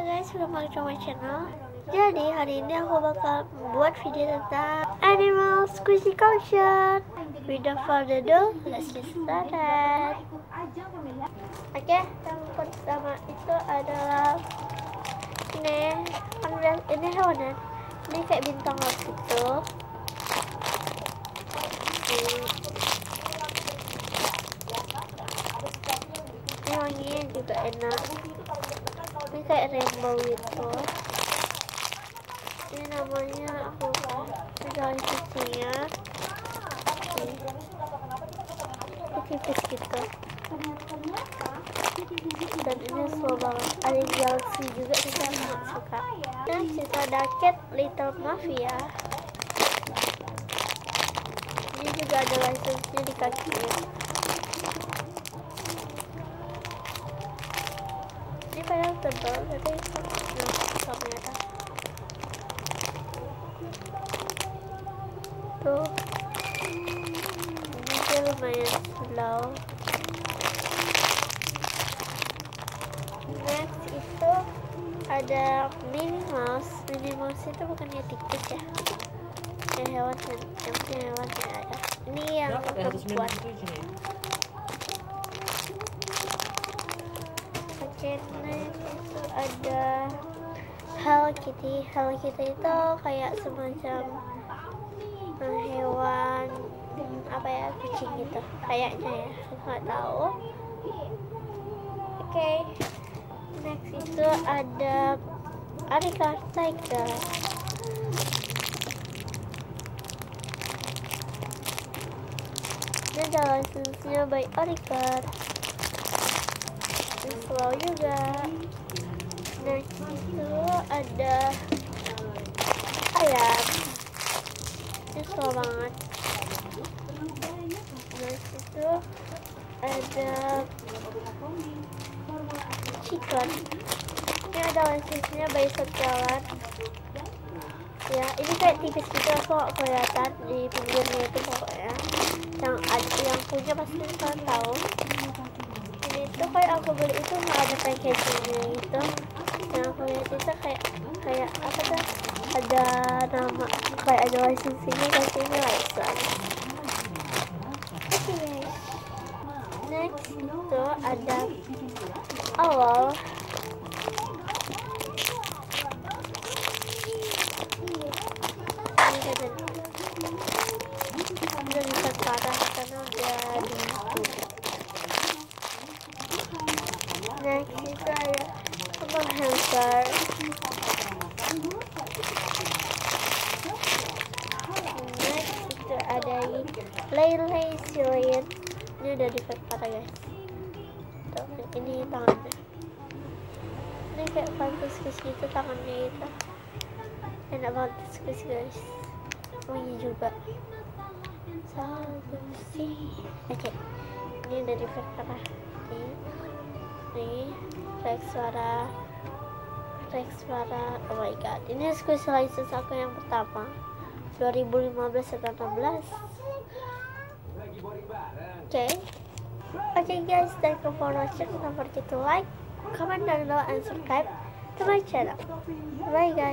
guys, welcome back to my channel. Jadi hari ini aku bakal buat video tentang animal squishy collection. Without further ado, let's get started. Oke, yang pertama itu adalah ini hewanan. Ini kayak bintang laut gitu. Ini wanginya juga enak. Ini kayak rainbow gitu. Ini namanya aku dari sisinya. Ini tipis gitu. Dan ini slow banget. Ada galaxy juga, kita sangat suka. Dan kita ada cat Little Mafia. Ini juga ada license-nya di kakinya. Ini padahal tebal, tapi ternyata tuh ini dia lumayan slow. Next itu ada Minnie Mouse. Minnie Mouse itu bukannya tikus ya? Hewan kan? Yang punya hewan ya. Ini yang perempuan. Oke, next itu ada Hello Kitty. Hello Kitty itu kayak semacam hewan apa ya, kucing gitu kayaknya ya, nggak tahu. Oke, next itu ada Arika Tiger. Ini adalah license-nya by Arika. Ini slow juga. Next itu ada ayam. Ini slow banget. Next itu ada chicken. Ini ada license-nya by Setiawan. Ya, ini kayak tipis gitu, aku gak kelihatan di pinggirnya itu pokoknya. Yang punya pasti kalian tahu. Ini tuh kayak aku beli itu nggak ada packagingnya gitu. Yang aku lihat itu kayak apa tuh? Ada nama, kayak ada license-nya, tapi ini license. Oke guys. Next itu ada owl. Udah bisa parah karena udah dingin. Next itu ada abang hamster. Next itu ada Lele Silien. Ini udah di parah guys. Tuh, ini tangannya. Ini kayak pantas gitu tangannya itu. Enak banget squeeze guys. Wangi juga. Oke, ini udah di parah. Nih Rex suara. Oh my god, ini squeeze license aku yang pertama 2015 atau 16. Oke guys, thank you for watching. Don't forget to like, comment down below and subscribe to my channel. Bye guys.